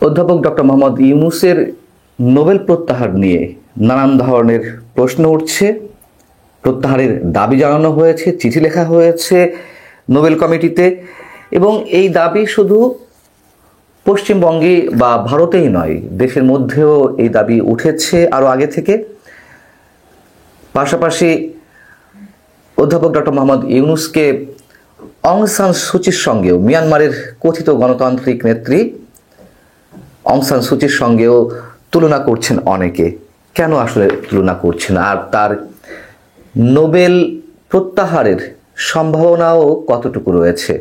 অধ্যাপক ডক্টর মোহাম্মদ ইউনূসের নোবেল প্রত্যাহার নিয়ে নানান ধরনের প্রশ্ন উঠছে, প্রত্যাহারের দাবি জানানো হয়েছে, চিঠি লেখা হয়েছে নোবেল কমিটিতে। এবং এই দাবি শুধু পশ্চিমবঙ্গে বা ভারতেই নয়, দেশের মধ্যেও এই দাবি উঠেছে আরও আগে থেকে। পাশাপাশি অধ্যাপক ডক্টর মোহাম্মদ ইউনূসকে অং সান সুচির সঙ্গেও, মিয়ানমারের কথিত গণতান্ত্রিক নেত্রী অং সান সুচির সঙ্গেও তুলনা করছেন অনেকে। কেন আসলে তুলনা করছেন, আর তার নোবেল প্রত্যাহারের সম্ভাবনাও কতটুকু রয়েছে,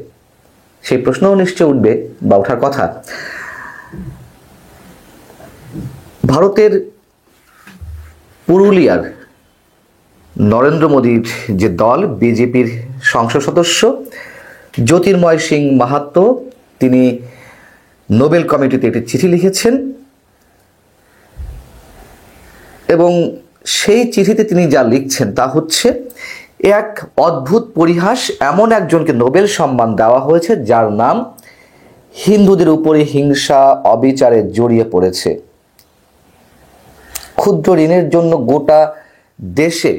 সেই প্রশ্নও নিশ্চয় উঠবে বা ওঠার কথা। ভারতের পুরুলিয়ার নরেন্দ্র মোদীর যে দল, বিজেপির সংসদ সদস্য জ্যোতির্ময় সিং মাহাতো, তিনি নোবেল কমিটিতে একটি চিঠি লিখেছেন এবং সেই চিঠিতে তিনি যা লিখছেন তা হচ্ছে, এক অদ্ভুত পরিহাস, এমন একজনকে নোবেল সম্মান দেওয়া হয়েছে যার নাম হিন্দুদের উপরে হিংসা অবিচারে জড়িয়ে পড়েছে। ক্ষুদ্র ঋণের জন্য গোটা দেশে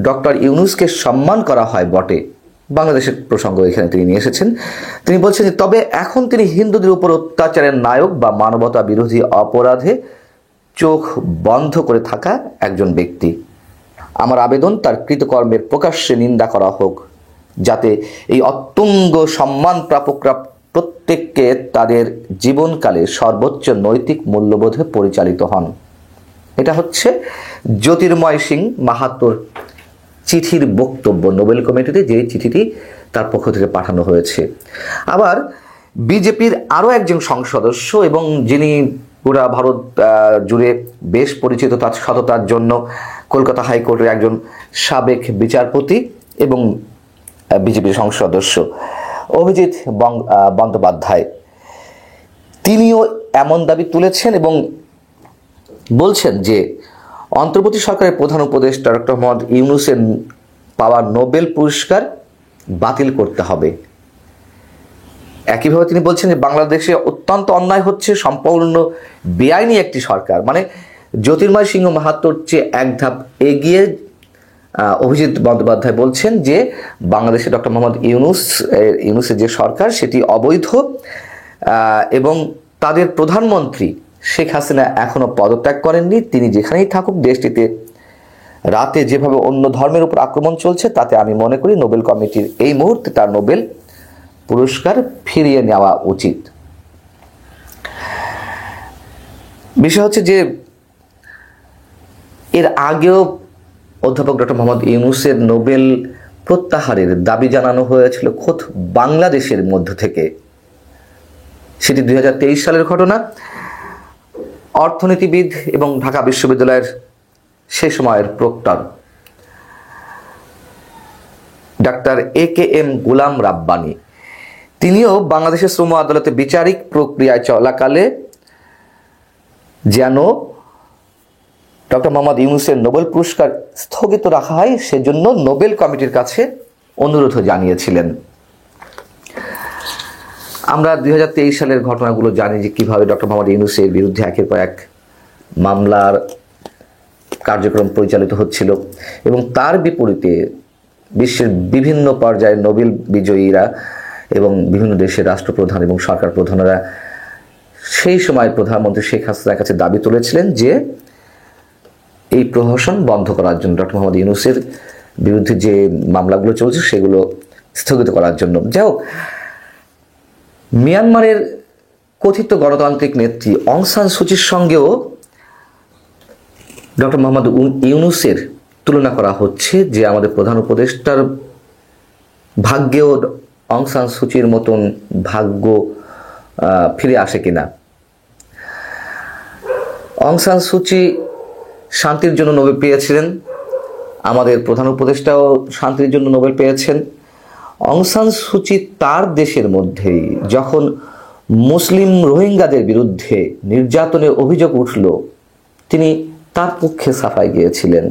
ডক্টর ইউনূসকে সম্মান করা হয় বটে। বাংলাদেশের প্রসঙ্গ এখানে তিনি নিয়ে এসেছেন। তিনি বলছেন যে তবে এখন তিনি হিন্দুদের উপর অত্যাচারের নায়ক বা মানবতা বিরোধী অপরাধে চোখ বন্ধ করে থাকা একজন ব্যক্তি। আমার আবেদন, তার কৃতকর্মের প্রকাশ্যে নিন্দা করা হোক, যাতে এই অত্যঙ্গ সম্মান প্রাপকরা প্রত্যেককে তাদের জীবনকালে সর্বোচ্চ নৈতিক মূল্যবোধে পরিচালিত হন। এটা হচ্ছে জ্যোতির্ময় সিং মাহাতোর চিঠির বক্তব্য নোবেল কমিটিতে, যে চিঠিটি তার পক্ষ থেকে পাঠানো হয়েছে। আবার বিজেপির আরও একজন সংসদ সদস্য এবং যিনি পুরা ভারত জুড়ে বেশ পরিচিত তার সততার জন্য, কলকাতা হাইকোর্টের একজন সাবেক বিচারপতি এবং বিজেপির সংসদ সদস্য অভিজিৎ বন্দ্যোপাধ্যায়, তিনিও এমন দাবি তুলেছেন এবং বলছেন যে অন্তর্বর্তী সরকারের প্রধান উপদেষ্টা ডক্টর মোহাম্মদ ইউনূসের পাওয়া নোবেল পুরস্কার বাতিল করতে হবে। একইভাবে তিনি বলছেন যে বাংলাদেশে অত্যন্ত অন্যায় হচ্ছে, সম্পূর্ণ বেআইনি একটি সরকার। মানে জ্যোতির্ময় সিংহ মাহাতোর চেয়ে এক ধাপ এগিয়ে অভিজিৎ বন্দ্যোপাধ্যায় বলছেন যে বাংলাদেশে ডক্টর মোহাম্মদ ইউনূসের যে সরকার সেটি অবৈধ এবং তাদের প্রধানমন্ত্রী শেখ হাসিনা এখনও পদত্যাগ করেননি। তিনি যেখানেই থাকুক দেশটিতে রাতে যেভাবে অন্য ধর্মের উপর আক্রমণ চলছে, তাতে আমি মনে করি নোবেল কমিটির এই মুহূর্তে তার নোবেল পুরস্কার ফিরিয়ে নেওয়া উচিত। বিষয় হচ্ছে যে এর আগেও অধ্যাপক ডক্টর মোহাম্মদ ইউনূসের নোবেল প্রত্যাহারের দাবি জানানো হয়েছিল খোদ বাংলাদেশের মধ্য থেকে। সেটি 2023 সালের ঘটনা। অর্থনীতিবিদ এবং ঢাকা বিশ্ববিদ্যালয়ের সে সময়ের proctor doctor AKM Golam Rabbani, তিনিও বাংলাদেশের শ্রম আদালতে বিচারিক প্রক্রিয়ায় চলাকালে যেন ডক্টর মোহাম্মদ ইউনূসের নোবেল পুরস্কার স্থগিত রাখা হয় সেজন্য নোবেল কমিটির কাছে অনুরোধ জানিয়েছিলেন। আমরা 2023 সালের ঘটনাগুলো জানি যে কিভাবে ডক্টর মোহাম্মদ ইউনূসের বিরুদ্ধে একের পর এক মামলার কার্যক্রম পরিচালিত হচ্ছিল এবং তার বিপরীতে বিশ্বের বিভিন্ন পর্যায়ের নোবেল বিজয়ীরা এবং বিভিন্ন দেশের রাষ্ট্রপ্রধান এবং সরকার প্রধানেরা সেই সময় প্রধানমন্ত্রী শেখ হাসিনার কাছে দাবি তুলেছিলেন যে এই প্রহসন বন্ধ করার জন্য, ডক্টর মোহাম্মদ ইউনূসের বিরুদ্ধে যে মামলাগুলো চলছে সেগুলো স্থগিত করার জন্য। যাই হোক, মিয়ানমারের কথিত গণতান্ত্রিক নেত্রী অং সান সুচির সঙ্গেও ডক্টর মোহাম্মদ ইউনূসের তুলনা করা হচ্ছে যে আমাদের প্রধান উপদেষ্টার ভাগ্যেও অং সান সুচির মতন ভাগ্য ফিরে আসে কিনা। অং সান সুচি শান্তির জন্য নোবেল পেয়েছিলেন, আমাদের প্রধান উপদেষ্টাও শান্তির জন্য নোবেল পেয়েছেন। অং সান সুচি তার দেশের মধ্যেই যখন মুসলিম রোহিঙ্গাদের বিরুদ্ধে নির্যাতনের অভিযোগ উঠল, তিনি তার পক্ষে সাফাই গিয়েছিলেন।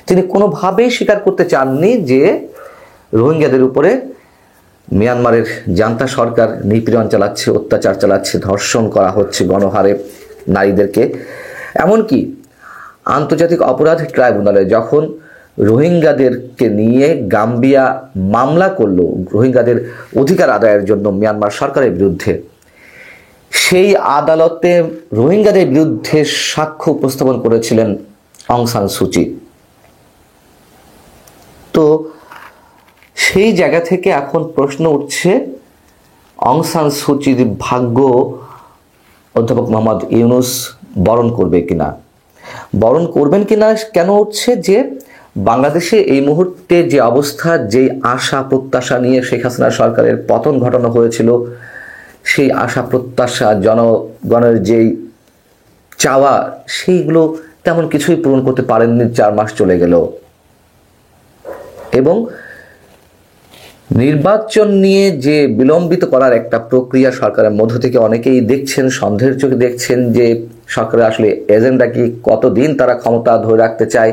তিনি কোনোভাবেই স্বীকার করতে চাননি যে রোহিঙ্গাদের উপরে মিয়ানমারের জান্তা সরকার নিপীড়ন চালাচ্ছে, অত্যাচার চালাচ্ছে, ধর্ষণ করা হচ্ছে গণহারে নারীদেরকে। এমনকি আন্তর্জাতিক অপরাধ ট্রাইব্যুনালে যখন রোহিঙ্গাদেরকে নিয়ে গাম্বিয়া মামলা করলো রোহিঙ্গাদের অধিকার আদায়ের জন্য মিয়ানমার সরকারের বিরুদ্ধে, সেই আদালতে রোহিঙ্গাদের বিরুদ্ধে সাক্ষ্য উপস্থাপন করেছিলেন অং সান সুচি। তো সেই জায়গা থেকে এখন প্রশ্ন উঠছে, অং সান সুচির ভাগ্য অধ্যাপক মোহাম্মদ ইউনূস বরণ করবে কিনা, বরণ করবেন কিনা কেন উঠছে? যে বাংলাদেশে এই মুহূর্তে যে অবস্থা, যে আশা প্রত্যাশা নিয়ে শেখ হাসিনা সরকারের পতন ঘটানো হয়েছিল, সেই আশা প্রত্যাশা, জনগণের যেই চাওয়া, সেইগুলো তেমন কিছুই পূরণ করতে পারেননি। 4 মাস চলে গেল এবং নির্বাচন নিয়ে যে বিলম্বিত করার একটা প্রক্রিয়া সরকারের মধ্য থেকে অনেকেই দেখছেন, সন্দেহের চোখে দেখছেন যে সরকারের আসলে এজেন্ডা কি, কতদিন তারা ক্ষমতা ধরে রাখতে চায়,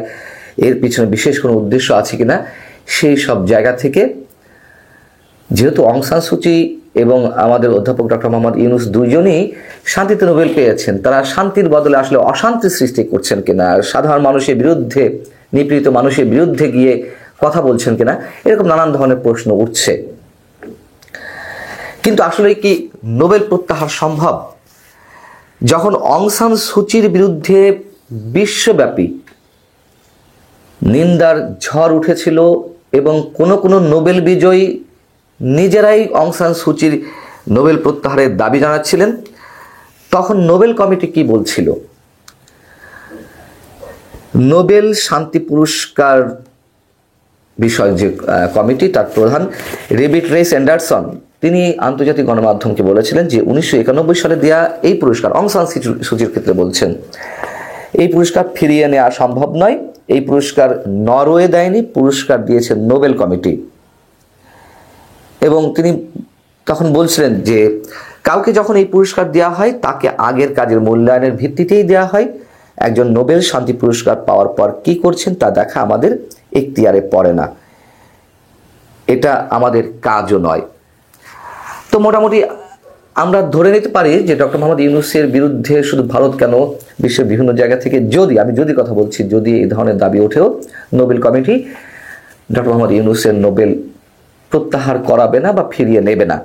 এর পিছনে বিশেষ কোনো উদ্দেশ্য আছে কিনা। সেই সব জায়গা থেকে যেহেতু অং সান সুচি এবং আমাদের অধ্যাপক ডক্টর মোহাম্মদ ইউনূস দুইজনই শান্তিতে নোবেল পেয়েছেন, তারা শান্তির বদলে আসলে অশান্তি সৃষ্টি করছেন কিনা, সাধারণ মানুষের বিরুদ্ধে, নিপীড়িত মানুষের বিরুদ্ধে গিয়ে কথা বলছেন কিনা, এরকম নানান ধরনের প্রশ্ন উঠছে। কিন্তু আসলে কি নোবেল প্রত্যাহার সম্ভব? যখন অং সান সুচির বিরুদ্ধে বিশ্বব্যাপী নিন্দার ঝড় উঠেছিল এবং কোনো নোবেল বিজয়ী নিজেরাই অং সান সুচির নোবেল প্রত্যাহারের দাবি জানাচ্ছিলেন, তখন নোবেল কমিটি কি বলছিল? নোবেল শান্তি পুরস্কার বিষয় যে কমিটি, তার প্রধান রেবিট রেস অ্যান্ডারসন, তিনি আন্তর্জাতিক গণমাধ্যমকে বলেছিলেন যে 1991 সালে দেয়া এই পুরস্কার, অং সান সুচির ক্ষেত্রে বলছেন, এই পুরস্কার ফিরিয়ে নেওয়া সম্ভব নয়। এই পুরস্কার নরওয়ে দেয়নি, পুরস্কার দিয়েছে নোবেল কমিটি। এবং তিনি তখন বলছিলেন যে কাউকে যখন এই পুরস্কার দেওয়া হয়, তাকে আগের কাজের মূল্যায়নের ভিত্তিতেই দেওয়া হয়। একজন নোবেল শান্তি পুরস্কার পাওয়ার পর কি করছেন তা দেখা আমাদের এখতিয়ারে পড়ে না, এটা আমাদের কাজও নয়। তো মোটামুটি আমরা ধরে নিতে পারি যে ডক্টর মোহাম্মদ ইউনূসের বিরুদ্ধে শুধু ভারত কেন, বিশ্বের বিভিন্ন জায়গা থেকে যদি কথা বলছি, যদি এই ধরনের দাবি ওঠেও, নোবেল কমিটি ডক্টর মোহাম্মদ ইউনূসের নোবেল প্রত্যাহার করাবে না বা ফিরিয়ে নেবে না।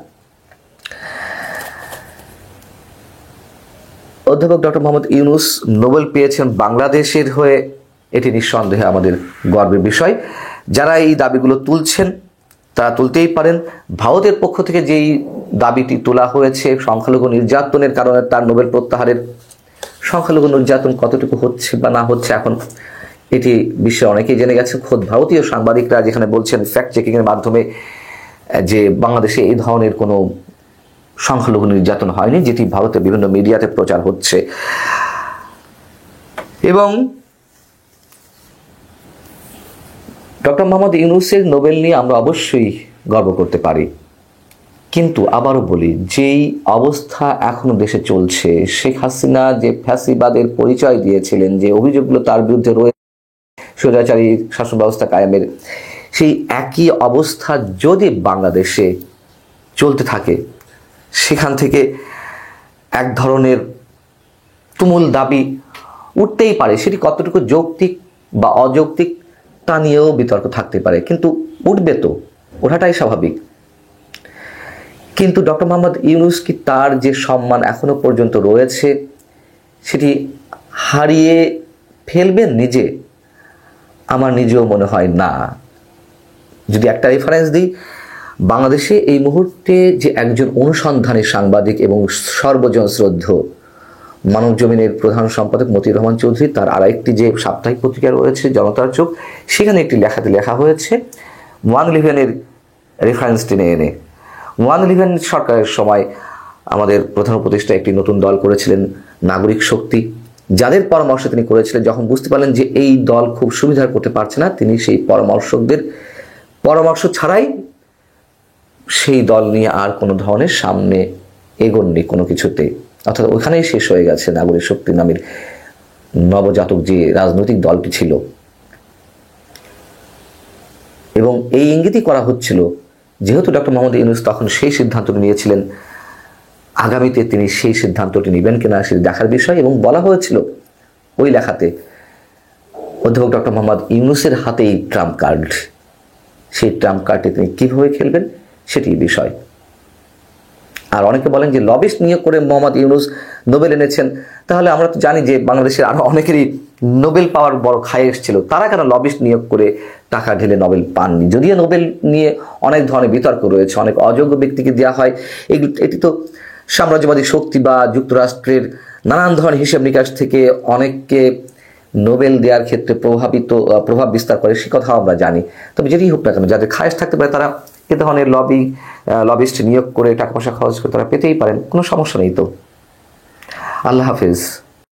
অধ্যাপক ডক্টর মোহাম্মদ ইউনূস নোবেল পেয়েছেন বাংলাদেশের হয়ে, এটি নিঃসন্দেহে আমাদের গর্বের বিষয়। যারা এই দাবিগুলো তুলছেন তারা তুলতেই পারেন। ভারতের পক্ষ থেকে যেই দাবিটি তোলা হয়েছে সংখ্যালঘু নির্যাতনের কারণে তার নোবেল প্রত্যাহারের, সংখ্যালঘু নির্যাতন কতটুকু হচ্ছে বা না হচ্ছে এখন এটি বিশ্বে অনেকেই জেনে গেছে। খোদ ভারতীয় সাংবাদিকরা যেখানে বলছেন ফ্যাক্ট চেকিংয়ের মাধ্যমে যে বাংলাদেশে এই ধরনের কোনো সংখ্যালঘু নির্যাতন হয়নি, যেটি ভারতের বিভিন্ন মিডিয়াতে প্রচার হচ্ছে। এবং ডক্টর মোহাম্মদ ইউনূসের নোবেল নিয়ে আমরা অবশ্যই গর্ব করতে পারি, কিন্তু আবারও বলি, যেই অবস্থা এখনো দেশে চলছে, শেখ হাসিনা যে ফ্যাসিবাদের পরিচয় দিয়েছিলেন, যে অভিযোগগুলো তার বিরুদ্ধে রয়েছে স্বৈরাচারী শাসন ব্যবস্থা কায়েমের, সেই একই অবস্থা যদি বাংলাদেশে চলতে থাকে, সেখান থেকে এক ধরনের তুমুল দাবি উঠতেই পারে। সেটি কতটুকু যৌক্তিক বা অযৌক্তিক তা নিয়েও বিতর্ক থাকতে পারে, কিন্তু উঠবে তো, ওঠাটাই স্বাভাবিক। কিন্তু ডক্টর মোহাম্মদ ইউনূস কি তার যে সম্মান এখনো পর্যন্ত রয়েছে সেটি হারিয়ে ফেলবেন নিজে? আমার নিজেও মনে হয় না। যদি একটা রেফারেন্স দিই, বাংলাদেশে এই মুহূর্তে যে একজন অনুসন্ধানী সাংবাদিক এবং সর্বজন শ্রদ্ধ মানব জমিনের প্রধান সম্পাদক মতিউর রহমান চৌধুরী, তার আরেকটি যে সাপ্তাহিক পত্রিকা রয়েছে জনতার চোখ, সেখানে একটি লেখাতে লেখা হয়েছে 111-এর রেফারেন্স টেনে এনে। 111 সরকারের সময় আমাদের প্রধান উপদেষ্টা একটি নতুন দল করেছিলেন, নাগরিক শক্তি, যাদের পরামর্শ তিনি করেছিলেন। যখন বুঝতে পারলেন যে এই দল খুব সুবিধা করতে পারছে না, তিনি সেই পরামর্শকদের পরামর্শ ছাড়াই সেই দল নিয়ে আর কোনো ধরনের সামনে এগোননি কোনো কিছুতে, অর্থাৎ ওখানেই শেষ হয়ে গেছে নাগরিক শক্তি নামের নবজাতক যে রাজনৈতিক দলটি ছিল। এবং এই ইঙ্গিতই করা হচ্ছিল যেহেতু ডক্টর মোহাম্মদ ইউনূস তখন সেই সিদ্ধান্তটি নিয়েছিলেন, আগামীতে তিনি সেই সিদ্ধান্তটি নেবেন কিনা সেটি দেখার বিষয়। এবং বলা হয়েছিল ওই লেখাতে অধ্যাপক ডক্টর মোহাম্মদ ইউনূসের হাতেই ট্রাম্প কার্ড, সেই ট্রাম্প কার্ডটি তিনি কীভাবে খেলবেন সেটি বিষয়। আর অনেকে বলেন যে লবিস্ট নিয়োগ করে মোহাম্মদ ইউনূস নোবেল এনেছেন, তাহলে আমরা তো জানি যে বাংলাদেশের আরও অনেকেরই নোবেল পাওয়ার বড় খায়েশ ছিল, তারা কেন লবিস্ট নিয়োগ করে টাকা ঢেলে নোবেল পাননি? যদিও নোবেল নিয়ে অনেক ধরনের বিতর্ক রয়েছে, অনেক অযোগ্য ব্যক্তিকে দেওয়া হয়, এটি তো সাম্রাজ্যবাদী শক্তি বা যুক্তরাষ্ট্রের নানান ধরনের হিসেব নিকাশ থেকে অনেককে নোবেল দেওয়ার ক্ষেত্রে প্রভাব বিস্তার করে, সে কথাও আমরা জানি। তবে যেটি হোক না কেন, যাদের খায়েশ থাকতে পারে তারা এ ধরনের লবিস্ট নিয়োগ করে টাকা পয়সা খরচ করে তারা পেতেই পারেন, কোনো সমস্যা নেই তো। আল্লাহ হাফেজ।